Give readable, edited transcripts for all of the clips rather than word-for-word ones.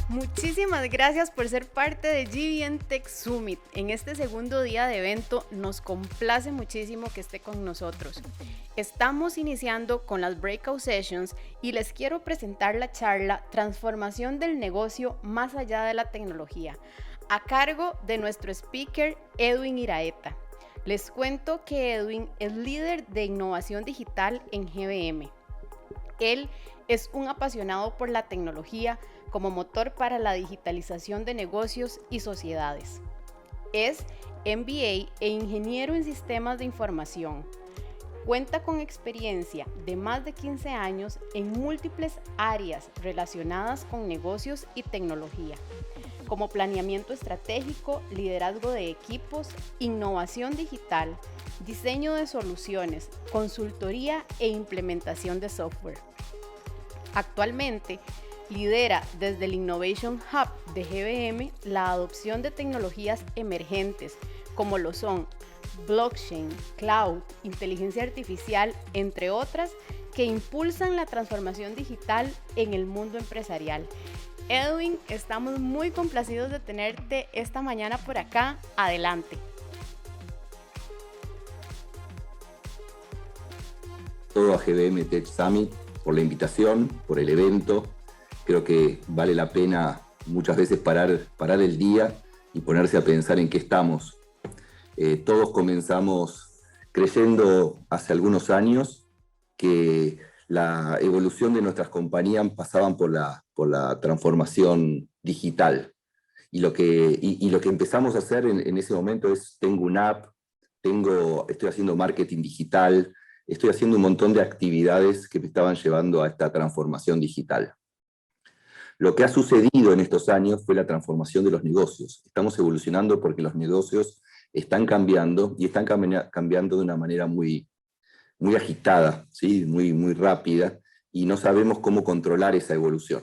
Muchísimas gracias por ser parte de GVN Tech Summit. En este segundo día de evento nos complace muchísimo que esté con nosotros. Estamos iniciando con las Breakout Sessions y les quiero presentar la charla Transformación del negocio más allá de la tecnología, a cargo de nuestro speaker Edwin Iraeta. Les cuento que Edwin es líder de innovación digital en GBM. Él es un apasionado por la tecnología como motor para la digitalización de negocios y sociedades. Es MBA e ingeniero en sistemas de información. Cuenta con experiencia de más de 15 años en múltiples áreas relacionadas con negocios y tecnología, como planeamiento estratégico, liderazgo de equipos, innovación digital, diseño de soluciones, consultoría e implementación de software. Actualmente, lidera desde el Innovation Hub de GBM la adopción de tecnologías emergentes como lo son blockchain, cloud, inteligencia artificial, entre otras, que impulsan la transformación digital en el mundo empresarial. Edwin, estamos muy complacidos de tenerte esta mañana por acá. Adelante. Todo a GBM Tech Summit por la invitación, por el evento. Creo que vale la pena muchas veces parar el día y ponerse a pensar en qué estamos. Todos comenzamos creyendo hace algunos años que la evolución de nuestras compañías pasaban por la transformación digital. Y lo que empezamos a hacer en ese momento es, tengo una app, estoy haciendo marketing digital, estoy haciendo un montón de actividades que me estaban llevando a esta transformación digital. Lo que ha sucedido en estos años fue la transformación de los negocios. Estamos evolucionando porque los negocios están cambiando y están cambiando de una manera muy agitada, ¿sí? muy rápida, y no sabemos cómo controlar esa evolución.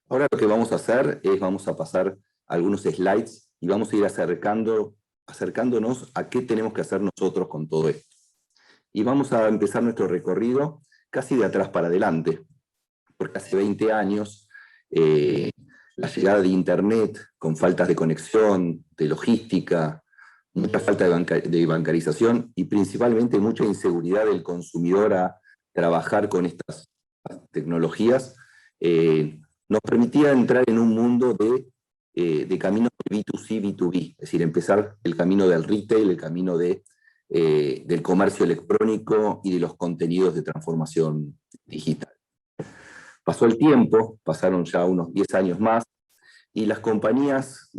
Ahora lo que vamos a hacer es, vamos a pasar algunos slides y vamos a ir acercándonos a qué tenemos que hacer nosotros con todo esto. Y vamos a empezar nuestro recorrido casi de atrás para adelante, porque hace 20 años la llegada de Internet con faltas de conexión, de logística, mucha falta de bancarización y principalmente mucha inseguridad del consumidor a trabajar con estas tecnologías, nos permitía entrar en un mundo de camino de B2C, B2B, es decir, empezar el camino del retail, el camino del comercio electrónico y de los contenidos de transformación digital. Pasó el tiempo, pasaron ya unos 10 años más, y las compañías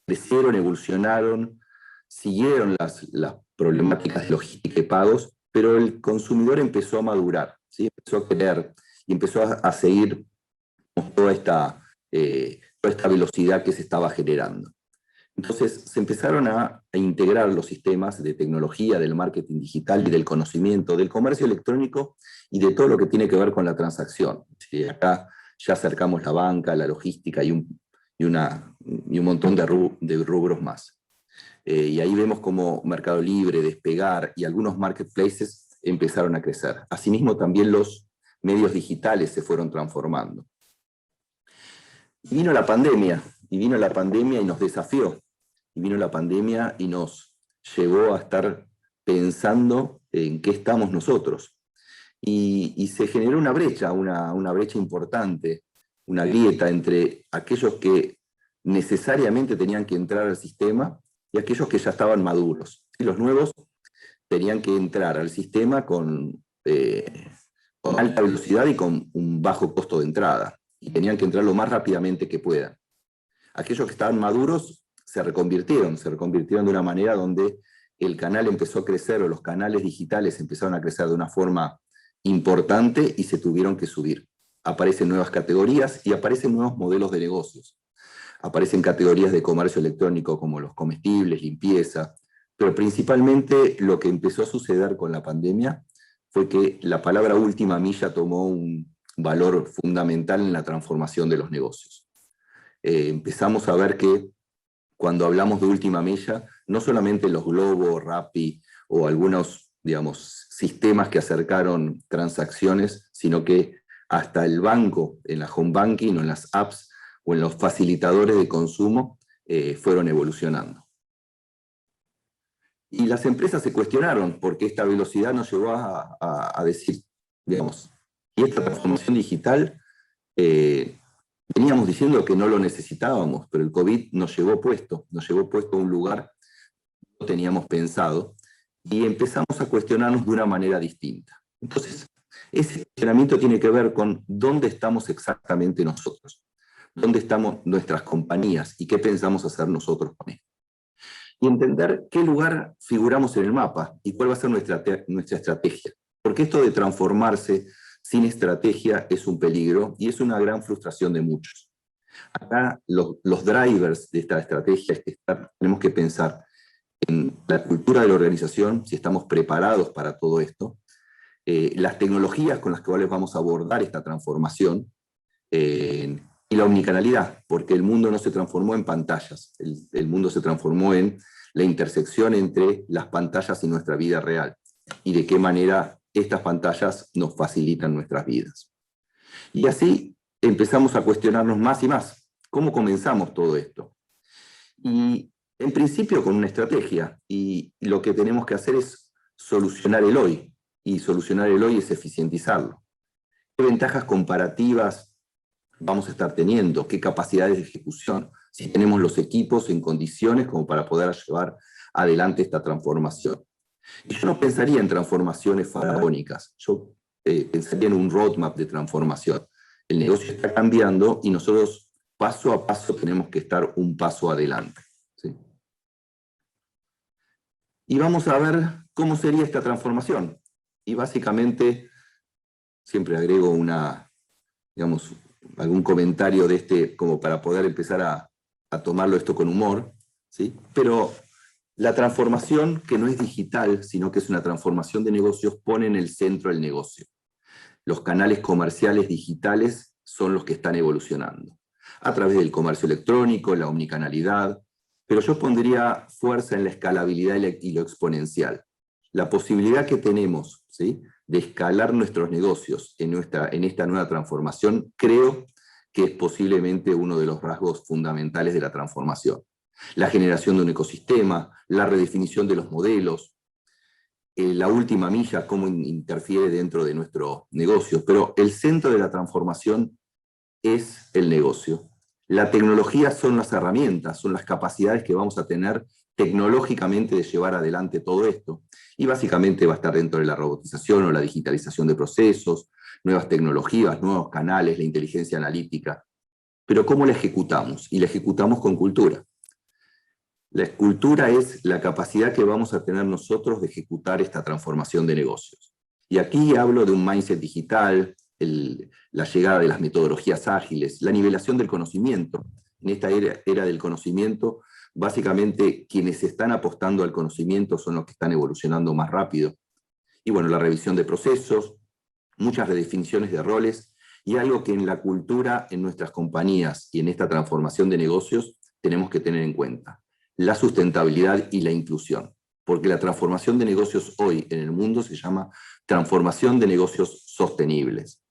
crecieron, evolucionaron, siguieron las problemáticas de logística y pagos, pero el consumidor empezó a madurar, ¿sí? Empezó a querer y empezó a seguir toda esta velocidad que se estaba generando. Entonces se empezaron a integrar los sistemas de tecnología, del marketing digital y del conocimiento, del comercio electrónico y de todo lo que tiene que ver con la transacción. ¿Sí? Acá ya acercamos la banca, la logística y un montón de rubros más. Y ahí vemos cómo Mercado Libre, Despegar y algunos marketplaces empezaron a crecer. Asimismo también los medios digitales se fueron transformando. Vino la pandemia y nos desafió. Y vino la pandemia y nos llevó a estar pensando en qué estamos nosotros. Y se generó una brecha importante, una grieta entre aquellos que necesariamente tenían que entrar al sistema y aquellos que ya estaban maduros. Y los nuevos tenían que entrar al sistema con alta velocidad y con un bajo costo de entrada. Y tenían que entrar lo más rápidamente que puedan. Aquellos que estaban maduros se reconvirtieron de una manera donde el canal empezó a crecer, o los canales digitales empezaron a crecer de una forma importante y se tuvieron que subir. Aparecen nuevas categorías y aparecen nuevos modelos de negocios. Aparecen categorías de comercio electrónico como los comestibles, limpieza, pero principalmente lo que empezó a suceder con la pandemia fue que la palabra última milla tomó un valor fundamental en la transformación de los negocios. Empezamos a ver que cuando hablamos de última milla, no solamente los Globo, Rappi o algunos digamos, sistemas que acercaron transacciones, sino que hasta el banco, en la home banking o en las apps o en los facilitadores de consumo, fueron evolucionando. Y las empresas se cuestionaron porque esta velocidad nos llevó a decir, digamos, y esta transformación digital, veníamos diciendo que no lo necesitábamos, pero el COVID nos llevó puesto a un lugar que no teníamos pensado, y empezamos a cuestionarnos de una manera distinta. Entonces, ese cuestionamiento tiene que ver con dónde estamos exactamente nosotros, dónde estamos nuestras compañías y qué pensamos hacer nosotros con esto. Y entender qué lugar figuramos en el mapa y cuál va a ser nuestra estrategia. Porque esto de transformarse sin estrategia es un peligro y es una gran frustración de muchos. Acá los drivers de esta estrategia es que tenemos que pensar en la cultura de la organización, si estamos preparados para todo esto, las tecnologías con las cuales vamos a abordar esta transformación, y la omnicanalidad, porque el mundo no se transformó en pantallas, el mundo se transformó en la intersección entre las pantallas y nuestra vida real, y de qué manera estas pantallas nos facilitan nuestras vidas. Y así empezamos a cuestionarnos más y más, ¿cómo comenzamos todo esto? Y en principio con una estrategia, y lo que tenemos que hacer es solucionar el hoy, y solucionar el hoy es eficientizarlo. ¿Qué ventajas comparativas vamos a estar teniendo? ¿Qué capacidades de ejecución? Si tenemos los equipos en condiciones como para poder llevar adelante esta transformación. Y yo no pensaría en transformaciones faraónicas, yo pensaría en un roadmap de transformación. El negocio está cambiando y nosotros paso a paso tenemos que estar un paso adelante, ¿sí? Y vamos a ver cómo sería esta transformación. Y básicamente, siempre agrego digamos, algún comentario de este, como para poder empezar a tomarlo esto con humor, ¿sí? Pero la transformación, que no es digital, sino que es una transformación de negocios, pone en el centro el negocio. Los canales comerciales digitales son los que están evolucionando, a través del comercio electrónico, la omnicanalidad, pero yo pondría fuerza en la escalabilidad y lo exponencial. La posibilidad que tenemos, ¿sí?, de escalar nuestros negocios en esta nueva transformación, creo que es posiblemente uno de los rasgos fundamentales de la transformación. La generación de un ecosistema, la redefinición de los modelos, la última milla, cómo interfiere dentro de nuestro negocio, pero el centro de la transformación es el negocio. La tecnología son las herramientas, son las capacidades que vamos a tener tecnológicamente de llevar adelante todo esto. Y básicamente va a estar dentro de la robotización o la digitalización de procesos, nuevas tecnologías, nuevos canales, la inteligencia analítica. Pero ¿cómo la ejecutamos? Y la ejecutamos con cultura. La cultura es la capacidad que vamos a tener nosotros de ejecutar esta transformación de negocios. Y aquí hablo de un mindset digital, la llegada de las metodologías ágiles, la nivelación del conocimiento. En esta era del conocimiento, básicamente quienes están apostando al conocimiento son los que están evolucionando más rápido. Y bueno, la revisión de procesos, muchas redefiniciones de roles, y algo que en la cultura, en nuestras compañías y en esta transformación de negocios tenemos que tener en cuenta: la sustentabilidad y la inclusión. Porque la transformación de negocios hoy en el mundo se llama transformación de negocios sostenibles.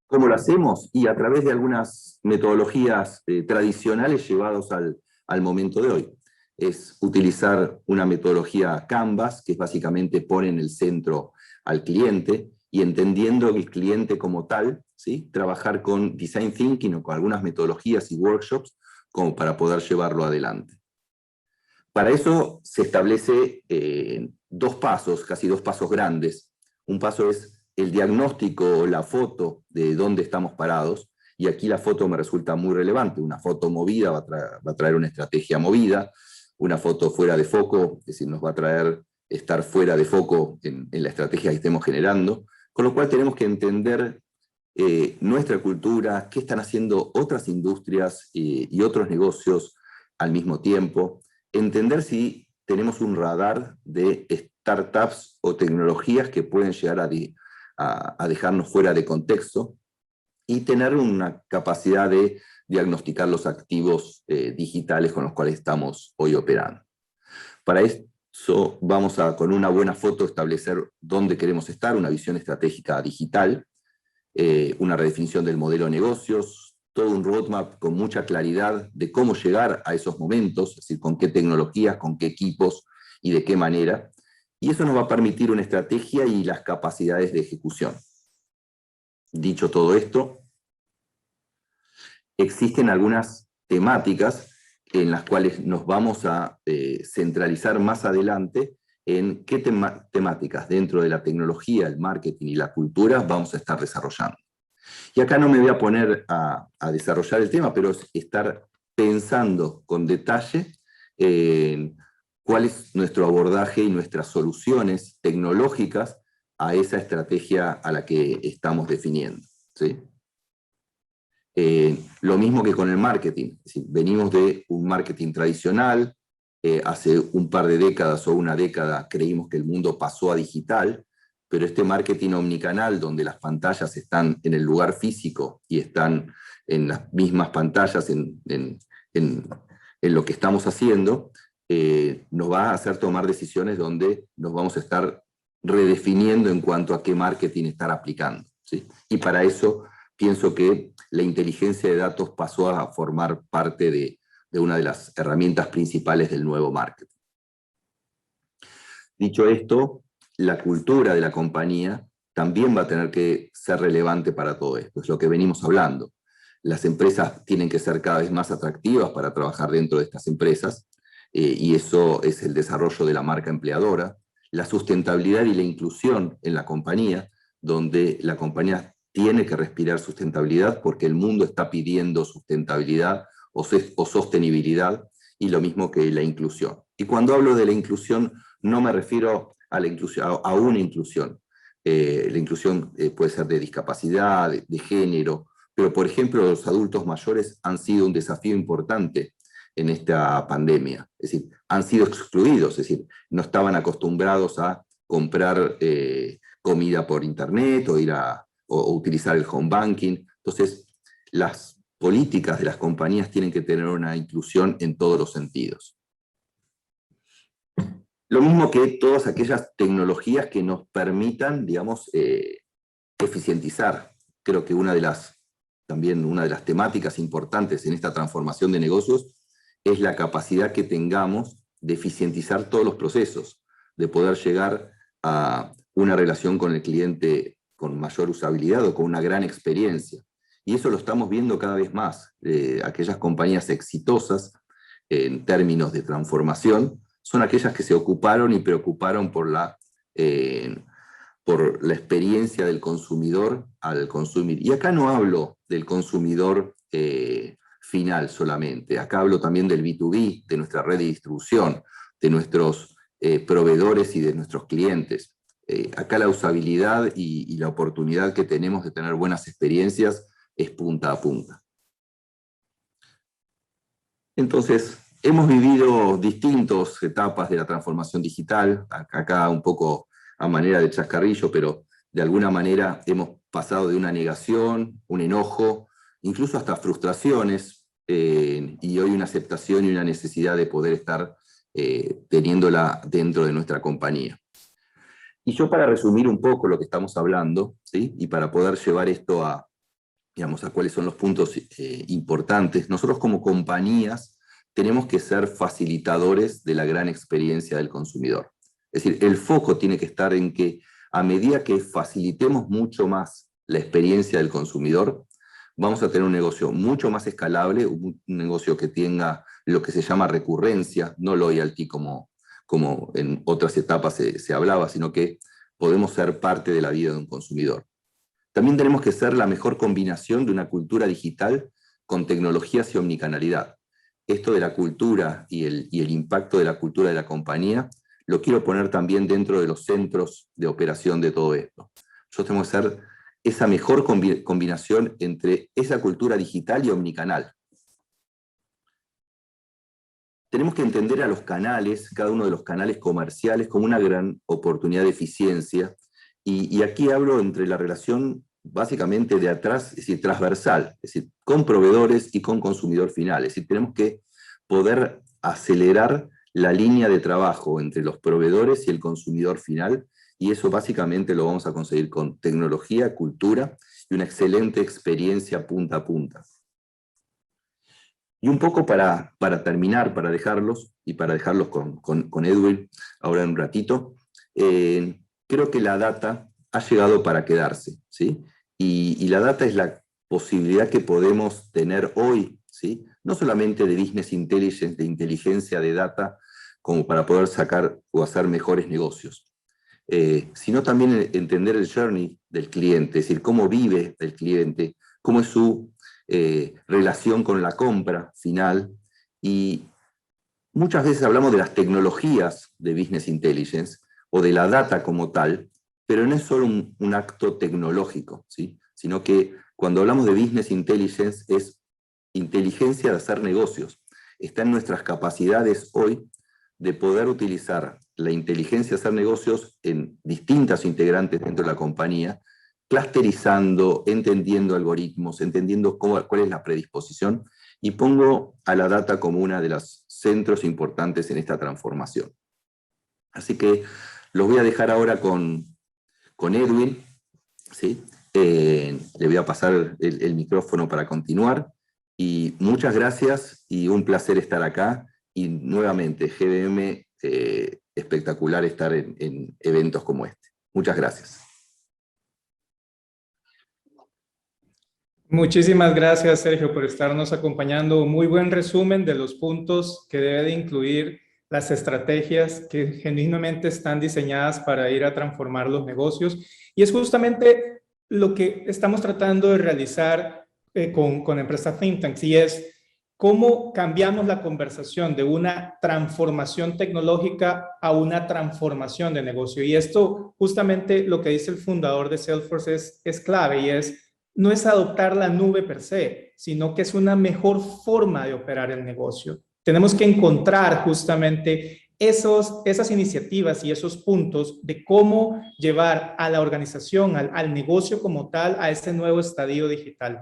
¿Cómo lo hacemos? Y a través de algunas metodologías tradicionales llevados al momento de hoy. Es utilizar una metodología Canvas, que básicamente pone en el centro al cliente, y entendiendo el cliente como tal, ¿sí?, trabajar con Design Thinking o con algunas metodologías y workshops como para poder llevarlo adelante. Para eso se establece dos pasos, casi dos pasos grandes. Un paso es el diagnóstico o la foto de dónde estamos parados, y aquí la foto me resulta muy relevante. Una foto movida va a traer una estrategia movida, una foto fuera de foco, es decir, nos va a traer estar fuera de foco en la estrategia que estemos generando, con lo cual tenemos que entender nuestra cultura, qué están haciendo otras industrias y otros negocios al mismo tiempo, entender si tenemos un radar de startups o tecnologías que pueden llegar a dejarnos fuera de contexto, y tener una capacidad de diagnosticar los activos digitales con los cuales estamos hoy operando. vamos a, con una buena foto, establecer dónde queremos estar, una visión estratégica digital, una redefinición del modelo de negocios, todo un roadmap con mucha claridad de cómo llegar a esos momentos, es decir, con qué tecnologías, con qué equipos y de qué manera. Y eso nos va a permitir una estrategia y las capacidades de ejecución. Dicho todo esto, existen algunas temáticas en las cuales nos vamos a centralizar más adelante en qué temáticas dentro de la tecnología, el marketing y la cultura vamos a estar desarrollando. Y acá no me voy a poner a desarrollar el tema, pero es estar pensando con detalle en cuál es nuestro abordaje y nuestras soluciones tecnológicas a esa estrategia a la que estamos definiendo, ¿sí? Lo mismo que con el marketing. Es decir, venimos de un marketing tradicional, hace un par de décadas o una década creímos que el mundo pasó a digital, pero este marketing omnicanal, donde las pantallas están en el lugar físico y están en las mismas pantallas en lo que estamos haciendo, nos va a hacer tomar decisiones donde nos vamos a estar redefiniendo en cuanto a qué marketing estar aplicando, ¿sí? Y para eso pienso que la inteligencia de datos pasó a formar parte de una de las herramientas principales del nuevo marketing. Dicho esto, la cultura de la compañía también va a tener que ser relevante para todo esto, es lo que venimos hablando. Las empresas tienen que ser cada vez más atractivas para trabajar dentro de estas empresas, y eso es el desarrollo de la marca empleadora, la sustentabilidad y la inclusión en la compañía, donde la compañía tiene que respirar sustentabilidad porque el mundo está pidiendo sustentabilidad o sostenibilidad, y lo mismo que la inclusión. Y cuando hablo de la inclusión, no me refiero a, a una inclusión. La inclusión puede ser de discapacidad, de género, pero por ejemplo los adultos mayores han sido un desafío importante en esta pandemia. Es decir, han sido excluidos, es decir, no estaban acostumbrados a comprar comida por internet o utilizar el home banking. Entonces, las políticas de las compañías tienen que tener una inclusión en todos los sentidos. Lo mismo que todas aquellas tecnologías que nos permitan, digamos, eficientizar. Creo que también una de las temáticas importantes en esta transformación de negocios es la capacidad que tengamos de eficientizar todos los procesos, de poder llegar a una relación con el cliente con mayor usabilidad o con una gran experiencia. Y eso lo estamos viendo cada vez más. Aquellas compañías exitosas en términos de transformación son aquellas que se ocuparon y preocuparon por la experiencia del consumidor al consumir. Y acá no hablo del consumidor final solamente, acá hablo también del B2B, de nuestra red de distribución, de nuestros proveedores y de nuestros clientes. Acá la usabilidad y la oportunidad que tenemos de tener buenas experiencias es punta a punta. Entonces, hemos vivido distintas etapas de la transformación digital, acá un poco a manera de chascarrillo, pero de alguna manera hemos pasado de una negación, un enojo, incluso hasta frustraciones, y hoy una aceptación y una necesidad de poder estar teniéndola dentro de nuestra compañía. Y yo, para resumir un poco lo que estamos hablando, ¿sí? Y para poder llevar esto a, digamos, a cuáles son los puntos importantes, nosotros como compañías tenemos que ser facilitadores de la gran experiencia del consumidor. Es decir, el foco tiene que estar en que a medida que facilitemos mucho más la experiencia del consumidor, vamos a tener un negocio mucho más escalable, un negocio que tenga lo que se llama recurrencia, no loyalty como en otras etapas se hablaba, sino que podemos ser parte de la vida de un consumidor. También tenemos que ser la mejor combinación de una cultura digital con tecnologías y omnicanalidad. Esto de la cultura y el impacto de la cultura de la compañía lo quiero poner también dentro de los centros de operación de todo esto. Nosotros tenemos que ser esa mejor combinación entre esa cultura digital y omnicanal. Tenemos que entender a los canales, cada uno de los canales comerciales, como una gran oportunidad de eficiencia, y aquí hablo entre la relación básicamente de atrás, es decir, transversal, es decir, con proveedores y con consumidor final. Es decir, tenemos que poder acelerar la línea de trabajo entre los proveedores y el consumidor final, y eso básicamente lo vamos a conseguir con tecnología, cultura y una excelente experiencia punta a punta. Y un poco para terminar, para dejarlos, y para dejarlos con Edwin ahora en un ratito, creo que la data ha llegado para quedarse, ¿sí? Y la data es la posibilidad que podemos tener hoy, ¿sí? No solamente de business intelligence, de inteligencia de data, como para poder sacar o hacer mejores negocios, sino también entender el journey del cliente, es decir, cómo vive el cliente, cómo es su relación con la compra final. Y muchas veces hablamos de las tecnologías de business intelligence o de la data como tal, pero no es solo un acto tecnológico, ¿sí? Sino que cuando hablamos de business intelligence es inteligencia de hacer negocios. Está en nuestras capacidades hoy de poder utilizar la inteligencia de hacer negocios en distintas integrantes dentro de la compañía, clusterizando, entendiendo algoritmos, entendiendo cuál es la predisposición, y pongo a la data como uno de los centros importantes en esta transformación. Así que los voy a dejar ahora con Edwin, ¿sí? Le voy a pasar el micrófono para continuar, y muchas gracias y un placer estar acá, y nuevamente GBM, espectacular estar en eventos como este. Muchas gracias. Muchísimas gracias, Sergio, por estarnos acompañando. Muy buen resumen de los puntos que debe de incluir las estrategias que genuinamente están diseñadas para ir a transformar los negocios. Y es justamente lo que estamos tratando de realizar con Empresa Think Tanks, y es cómo cambiamos la conversación de una transformación tecnológica a una transformación de negocio. Y esto, justamente lo que dice el fundador de Salesforce es clave, y no es adoptar la nube per se, sino que es una mejor forma de operar el negocio. Tenemos que encontrar justamente esas iniciativas y esos puntos de cómo llevar a la organización, al negocio como tal, a ese nuevo estadio digital.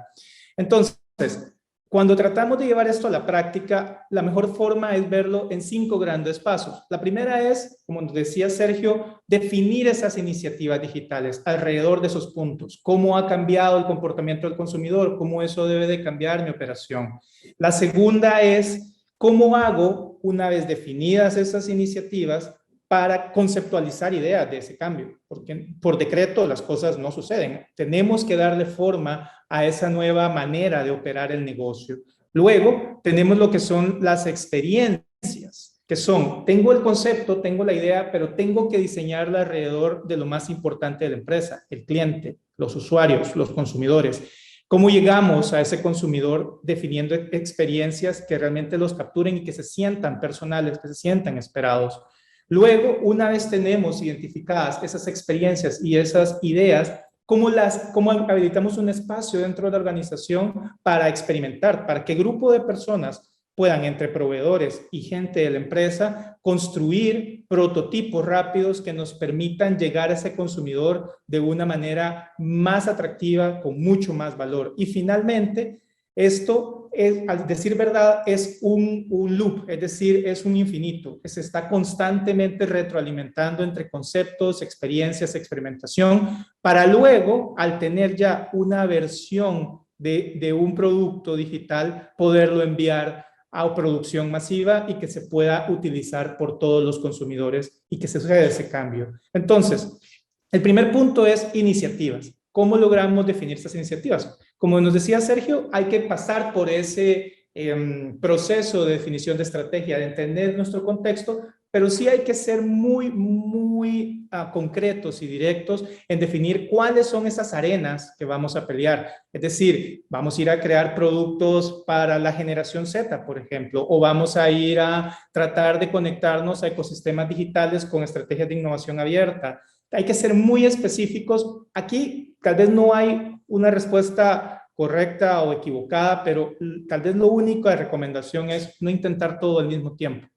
Entonces, cuando tratamos de llevar esto a la práctica, la mejor forma es verlo en 5 grandes pasos. La primera es, como nos decía Sergio, definir esas iniciativas digitales alrededor de esos puntos. ¿Cómo ha cambiado el comportamiento del consumidor? ¿Cómo eso debe de cambiar mi operación? La segunda es, ¿cómo hago, una vez definidas esas iniciativas, para conceptualizar ideas de ese cambio? Porque por decreto las cosas no suceden. Tenemos que darle forma a esa nueva manera de operar el negocio. Luego tenemos lo que son las experiencias, que son, tengo el concepto, tengo la idea, pero tengo que diseñarla alrededor de lo más importante de la empresa, el cliente, los usuarios, los consumidores. ¿Cómo llegamos a ese consumidor definiendo experiencias que realmente los capturen y que se sientan personales, que se sientan esperados? Luego, una vez tenemos identificadas esas experiencias y esas ideas, ¿cómo habilitamos un espacio dentro de la organización para experimentar, para que grupo de personas puedan, entre proveedores y gente de la empresa, construir prototipos rápidos que nos permitan llegar a ese consumidor de una manera más atractiva, con mucho más valor? Y finalmente, esto es, al decir verdad, es un loop, es decir, es un infinito, que se está constantemente retroalimentando entre conceptos, experiencias, experimentación, para luego, al tener ya una versión de un producto digital, poderlo enviar a producción masiva y que se pueda utilizar por todos los consumidores y que se suceda ese cambio. Entonces, el primer punto es iniciativas. ¿Cómo logramos definir esas iniciativas? Como nos decía Sergio, hay que pasar por ese proceso de definición de estrategia, de entender nuestro contexto, pero sí hay que ser muy concretos y directos en definir cuáles son esas arenas que vamos a pelear. Es decir, vamos a ir a crear productos para la generación Z, por ejemplo, o vamos a ir a tratar de conectarnos a ecosistemas digitales con estrategias de innovación abierta. Hay que ser muy específicos. Aquí tal vez no hay una respuesta correcta o equivocada, pero tal vez lo único de recomendación es no intentar todo al mismo tiempo.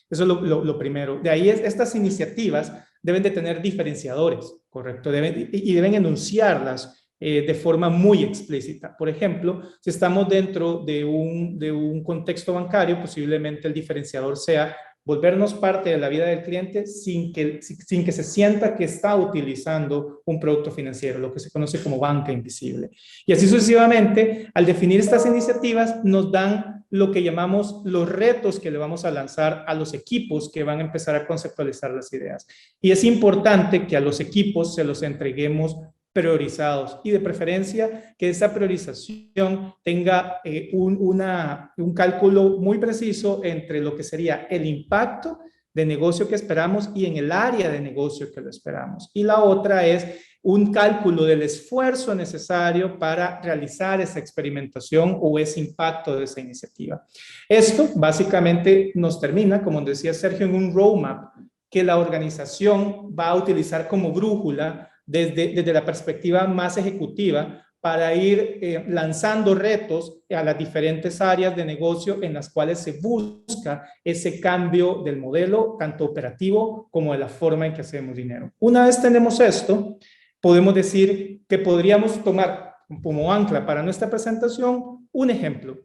Eso es lo primero. De ahí estas iniciativas deben de tener diferenciadores, ¿correcto? Y deben enunciarlas de forma muy explícita. Por ejemplo, si estamos dentro de un contexto bancario, posiblemente el diferenciador sea volvernos parte de la vida del cliente sin que se sienta que está utilizando un producto financiero, lo que se conoce como banca invisible. Y así sucesivamente, al definir estas iniciativas, nos dan lo que llamamos los retos que le vamos a lanzar a los equipos que van a empezar a conceptualizar las ideas. Y es importante que a los equipos se los entreguemos priorizados y de preferencia que esa priorización tenga un cálculo muy preciso entre lo que sería el impacto de negocio que esperamos y en el área de negocio que lo esperamos. Y la otra es un cálculo del esfuerzo necesario para realizar esa experimentación o ese impacto de esa iniciativa. Esto básicamente nos termina, como decía Sergio, en un roadmap que la organización va a utilizar como brújula desde la perspectiva más ejecutiva para ir lanzando retos a las diferentes áreas de negocio en las cuales se busca ese cambio del modelo, tanto operativo como de la forma en que hacemos dinero. Una vez tenemos esto, podemos decir que podríamos tomar como ancla para nuestra presentación un ejemplo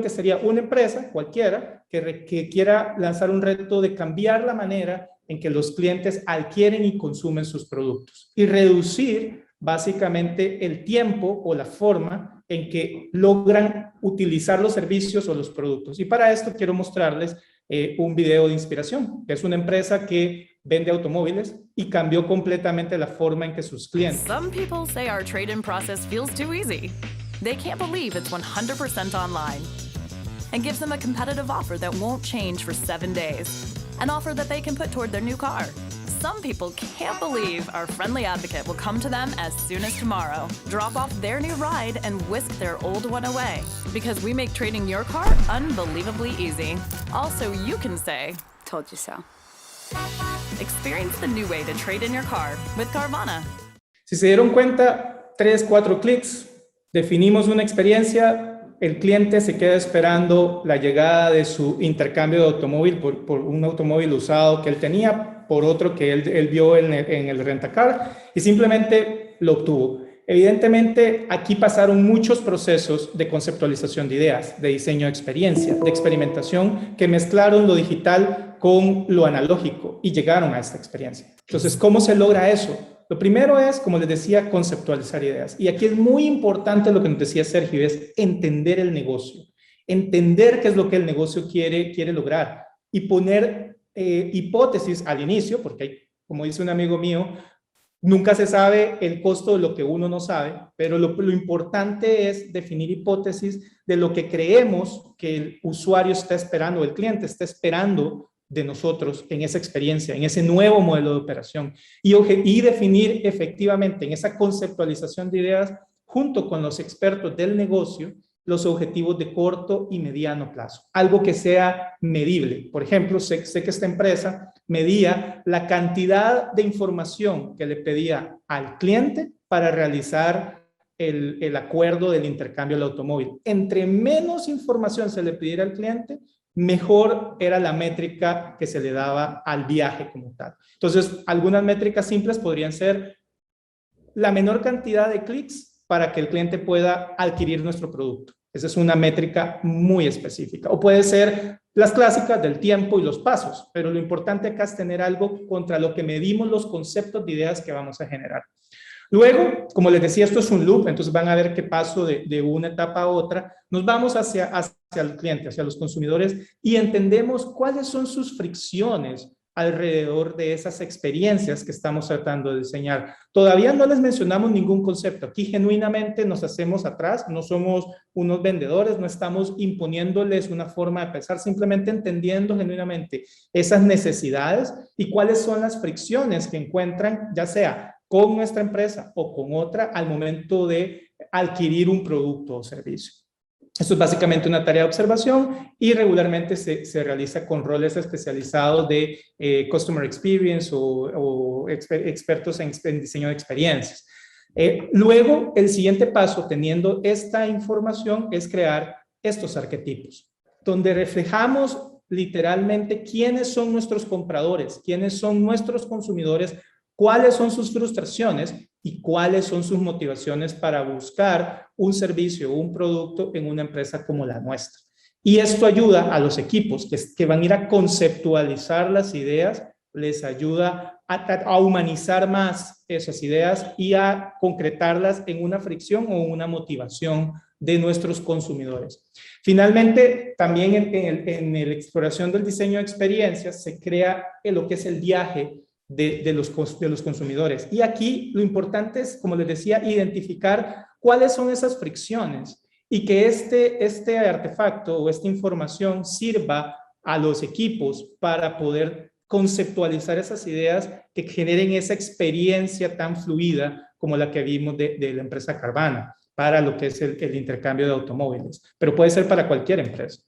que sería una empresa cualquiera que quiera lanzar un reto de cambiar la manera en que los clientes adquieren y consumen sus productos y reducir básicamente el tiempo o la forma en que logran utilizar los servicios o los productos. Y para esto quiero mostrarles un video de inspiración, que es una empresa que vende automóviles y cambió completamente la forma en que sus clientes. Some people say our trade-in process feels too easy. They can't believe it's 100% online and gives them a competitive offer that won't change for 7 days. An offer that they can put toward their new car. Some people can't believe our friendly advocate will come to them as soon as tomorrow, drop off their new ride, and whisk their old one away. Because we make trading your car unbelievably easy. Also, you can say, "Told you so." Experience the new way to trade in your car with Carvana. Si se dieron cuenta, 3, 4 clics, definimos una experiencia. El cliente se queda esperando la llegada de su intercambio de automóvil por un automóvil usado que él tenía, por otro que él vio en el rentacar y simplemente lo obtuvo. Evidentemente, aquí pasaron muchos procesos de conceptualización de ideas, de diseño de experiencia, de experimentación, que mezclaron lo digital con lo analógico y llegaron a esta experiencia. Entonces, ¿cómo se logra eso? Lo primero es, como les decía, conceptualizar ideas. Y aquí es muy importante lo que nos decía Sergio, es entender el negocio. Entender qué es lo que el negocio quiere lograr. Y poner hipótesis al inicio, porque como dice un amigo mío, nunca se sabe el costo de lo que uno no sabe, pero lo importante es definir hipótesis de lo que creemos que el usuario está esperando, el cliente está esperando de nosotros en esa experiencia, en ese nuevo modelo de operación y definir efectivamente en esa conceptualización de ideas junto con los expertos del negocio los objetivos de corto y mediano plazo, algo que sea medible. Por ejemplo, sé que esta empresa medía la cantidad de información que le pedía al cliente para realizar el acuerdo del intercambio del automóvil. Entre menos información se le pidiera al cliente, mejor era la métrica que se le daba al viaje como tal. Entonces, algunas métricas simples podrían ser la menor cantidad de clics para que el cliente pueda adquirir nuestro producto. Esa es una métrica muy específica. O puede ser las clásicas del tiempo y los pasos, pero lo importante acá es tener algo contra lo que medimos los conceptos de ideas que vamos a generar. Luego, como les decía, esto es un loop, entonces van a ver qué paso de una etapa a otra. Nos vamos hacia el cliente, hacia los consumidores y entendemos cuáles son sus fricciones alrededor de esas experiencias que estamos tratando de diseñar. Todavía no les mencionamos ningún concepto. Aquí genuinamente nos hacemos atrás, no somos unos vendedores, no estamos imponiéndoles una forma de pensar, simplemente entendiendo genuinamente esas necesidades y cuáles son las fricciones que encuentran, ya sea con nuestra empresa o con otra al momento de adquirir un producto o servicio. Esto es básicamente una tarea de observación y regularmente se realiza con roles especializados de Customer Experience o expertos en diseño de experiencias. Luego, el siguiente paso, teniendo esta información, es crear estos arquetipos, donde reflejamos literalmente quiénes son nuestros compradores, quiénes son nuestros consumidores, cuáles son sus frustraciones y cuáles son sus motivaciones para buscar un servicio o un producto en una empresa como la nuestra. Y esto ayuda a los equipos que van a ir a conceptualizar las ideas, les ayuda a humanizar más esas ideas y a concretarlas en una fricción o una motivación de nuestros consumidores. Finalmente, también en la exploración del diseño de experiencias se crea lo que es el viaje de los consumidores. Y aquí lo importante es, como les decía, identificar cuáles son esas fricciones y que este artefacto o esta información sirva a los equipos para poder conceptualizar esas ideas que generen esa experiencia tan fluida como la que vimos de la empresa Carvana para lo que es el intercambio de automóviles, pero puede ser para cualquier empresa.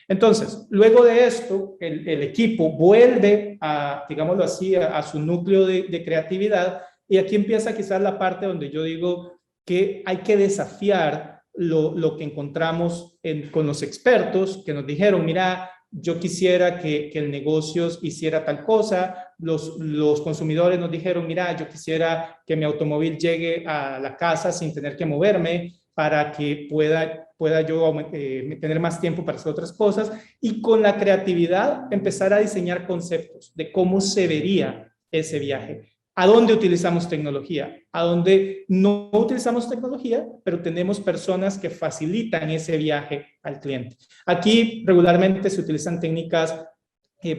Entonces, luego de esto, el equipo vuelve a, digámoslo así, a su núcleo de creatividad, y aquí empieza quizás la parte donde yo digo que hay que desafiar lo que encontramos con los expertos que nos dijeron, mira, yo quisiera que el negocio hiciera tal cosa. Los consumidores nos dijeron, mira, yo quisiera que mi automóvil llegue a la casa sin tener que moverme para que pueda yo tener más tiempo para hacer otras cosas. Y con la creatividad empezar a diseñar conceptos de cómo se vería ese viaje. ¿A dónde utilizamos tecnología? ¿A dónde no utilizamos tecnología, pero tenemos personas que facilitan ese viaje al cliente? Aquí regularmente se utilizan técnicas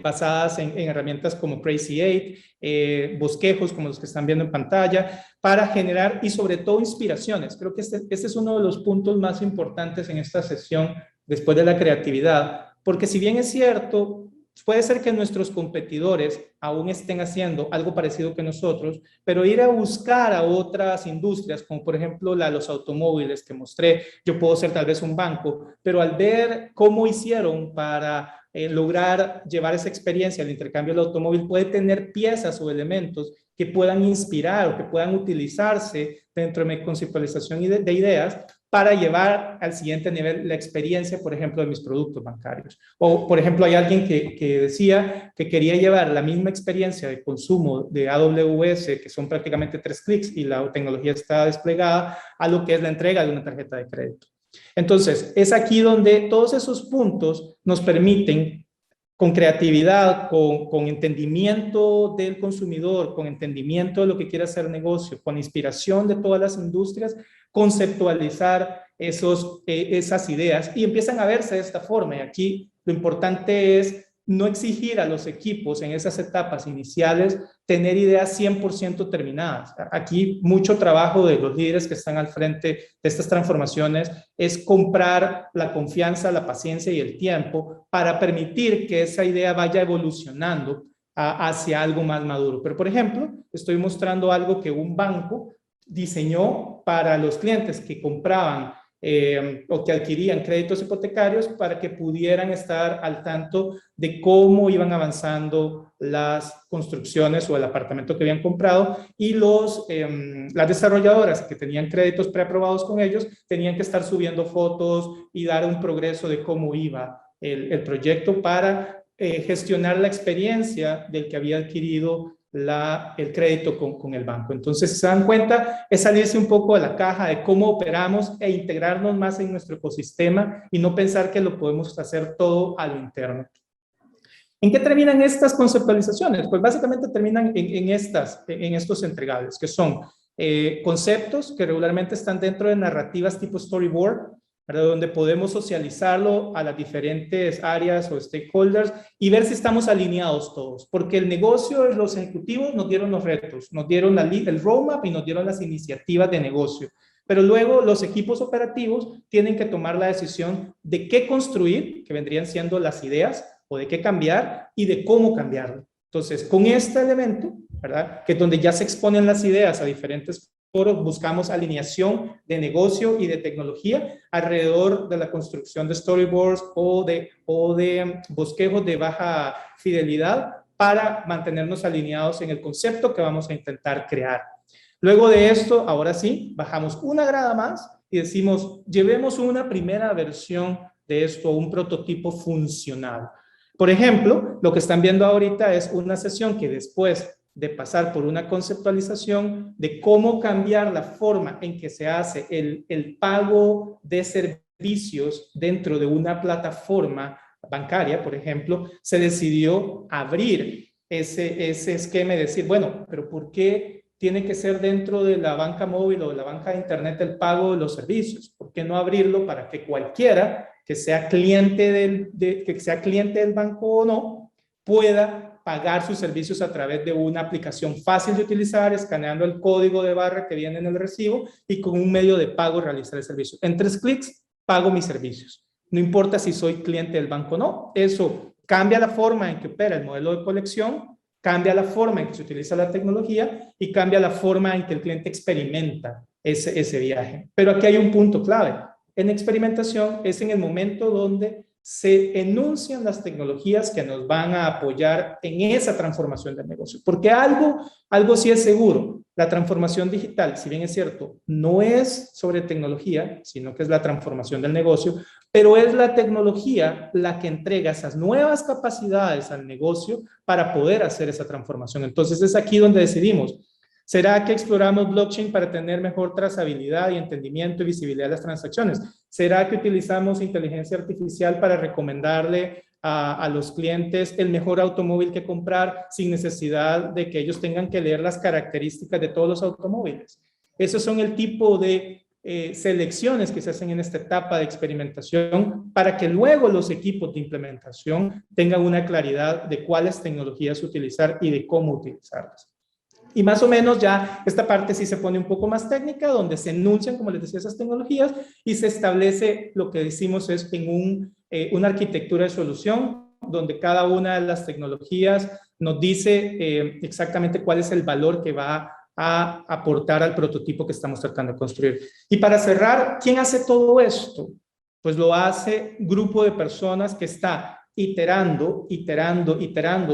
basadas en herramientas como Crazy 8, bosquejos como los que están viendo en pantalla, para generar y sobre todo inspiraciones. Creo que este es uno de los puntos más importantes en esta sesión después de la creatividad, porque si bien es cierto, puede ser que nuestros competidores aún estén haciendo algo parecido que nosotros, pero ir a buscar a otras industrias, como por ejemplo los automóviles que mostré, yo puedo ser tal vez un banco, pero al ver cómo hicieron para lograr llevar esa experiencia al intercambio del automóvil, puede tener piezas o elementos que puedan inspirar o que puedan utilizarse dentro de mi conceptualización de ideas para llevar al siguiente nivel la experiencia, por ejemplo, de mis productos bancarios. O, por ejemplo, hay alguien que decía que quería llevar la misma experiencia de consumo de AWS, que son prácticamente 3 clics y la tecnología está desplegada, a lo que es la entrega de una tarjeta de crédito. Entonces, es aquí donde todos esos puntos nos permiten, con creatividad, con entendimiento del consumidor, con entendimiento de lo que quiere hacer el negocio, con inspiración de todas las industrias, conceptualizar esas ideas y empiezan a verse de esta forma. Y aquí lo importante es no exigir a los equipos en esas etapas iniciales tener ideas 100% terminadas. Aquí mucho trabajo de los líderes que están al frente de estas transformaciones es comprar la confianza, la paciencia y el tiempo para permitir que esa idea vaya evolucionando hacia algo más maduro. Pero, por ejemplo, estoy mostrando algo que un banco diseñó para los clientes que compraban o que adquirían créditos hipotecarios para que pudieran estar al tanto de cómo iban avanzando las construcciones o el apartamento que habían comprado, y las desarrolladoras que tenían créditos preaprobados con ellos tenían que estar subiendo fotos y dar un progreso de cómo iba el proyecto para gestionar la experiencia del que había adquirido el crédito con el banco. Entonces, si se dan cuenta, es salirse un poco de la caja de cómo operamos e integrarnos más en nuestro ecosistema y no pensar que lo podemos hacer todo a lo interno. ¿En qué terminan estas conceptualizaciones? Pues básicamente terminan en estos entregables, que son conceptos que regularmente están dentro de narrativas tipo storyboard, ¿verdad? Donde podemos socializarlo a las diferentes áreas o stakeholders y ver si estamos alineados todos, porque el negocio, los ejecutivos nos dieron los retos, nos dieron el roadmap y nos dieron las iniciativas de negocio, pero luego los equipos operativos tienen que tomar la decisión de qué construir, que vendrían siendo las ideas, o de qué cambiar y de cómo cambiarlo. Entonces, con este elemento, ¿verdad? Que es donde ya se exponen las ideas a diferentes foros, buscamos alineación de negocio y de tecnología alrededor de la construcción de storyboards o de bosquejos de baja fidelidad para mantenernos alineados en el concepto que vamos a intentar crear. Luego de esto, ahora sí, bajamos una grada más y decimos, llevemos una primera versión de esto, un prototipo funcional. Por ejemplo, lo que están viendo ahorita es una sesión que después de pasar por una conceptualización de cómo cambiar la forma en que se hace el pago de servicios servicios dentro de una plataforma bancaria, por ejemplo, se decidió abrir ese esquema y decir, bueno, pero ¿por qué tiene que ser dentro de la banca móvil o de la banca de internet el pago de los servicios? ¿Por qué no abrirlo para que cualquiera que sea cliente del banco o no pueda pagar sus servicios a través de una aplicación fácil de utilizar, escaneando el código de barra que viene en el recibo y con un medio de pago realizar el servicio? En 3 clics pago mis servicios. No importa si soy cliente del banco o no. Eso cambia la forma en que opera el modelo de colección, cambia la forma en que se utiliza la tecnología y cambia la forma en que el cliente experimenta ese viaje. Pero aquí hay un punto clave. En experimentación es en el momento donde se enuncian las tecnologías que nos van a apoyar en esa transformación del negocio. Porque algo sí es seguro. La transformación digital, si bien es cierto, no es sobre tecnología, sino que es la transformación del negocio, pero es la tecnología la que entrega esas nuevas capacidades al negocio para poder hacer esa transformación. Entonces es aquí donde decidimos, ¿será que exploramos blockchain para tener mejor trazabilidad y entendimiento y visibilidad de las transacciones? ¿Será que utilizamos inteligencia artificial para recomendarle a los clientes el mejor automóvil que comprar sin necesidad de que ellos tengan que leer las características de todos los automóviles? Esos son el tipo de selecciones que se hacen en esta etapa de experimentación para que luego los equipos de implementación tengan una claridad de cuáles tecnologías utilizar y de cómo utilizarlas. Y más o menos ya esta parte sí se pone un poco más técnica, donde se enuncian, como les decía, esas tecnologías y se establece lo que decimos es en una arquitectura de solución, donde cada una de las tecnologías nos dice exactamente cuál es el valor que va a aportar al prototipo que estamos tratando de construir. Y para cerrar, ¿quién hace todo esto? Pues lo hace un grupo de personas que está iterando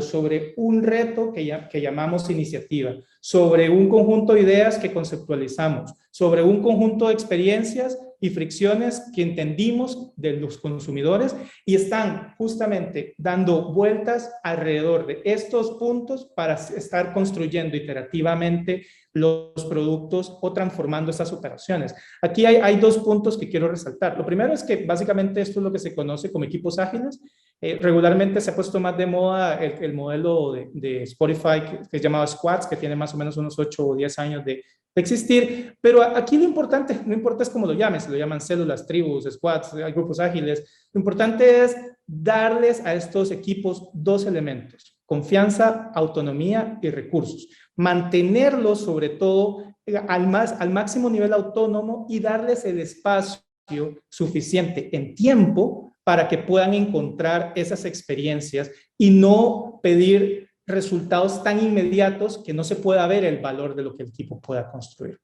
sobre un reto que llamamos iniciativa, sobre un conjunto de ideas que conceptualizamos, sobre un conjunto de experiencias y fricciones que entendimos de los consumidores y están justamente dando vueltas alrededor de estos puntos para estar construyendo iterativamente los productos o transformando estas operaciones. Aquí hay 2 puntos que quiero resaltar. Lo primero es que básicamente esto es lo que se conoce como equipos ágiles. Regularmente se ha puesto más de moda el modelo de Spotify que es llamado Squads, que tiene más o menos unos 8 o 10 años de existir, pero aquí lo importante, no importa es cómo lo llames, se lo llaman células, tribus, squads, hay grupos ágiles, lo importante es darles a estos equipos 2 elementos, confianza, autonomía y recursos, mantenerlos sobre todo al máximo nivel autónomo y darles el espacio suficiente en tiempo para que puedan encontrar esas experiencias y no pedir resultados tan inmediatos que no se pueda ver el valor de lo que el equipo pueda construir.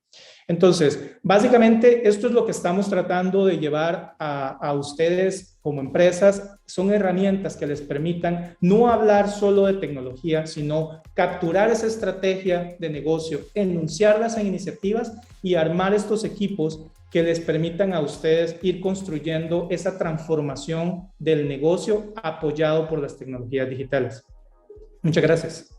Entonces, básicamente esto es lo que estamos tratando de llevar a ustedes como empresas. Son herramientas que les permitan no hablar solo de tecnología, sino capturar esa estrategia de negocio, enunciarlas en iniciativas y armar estos equipos que les permitan a ustedes ir construyendo esa transformación del negocio apoyado por las tecnologías digitales. Muchas gracias.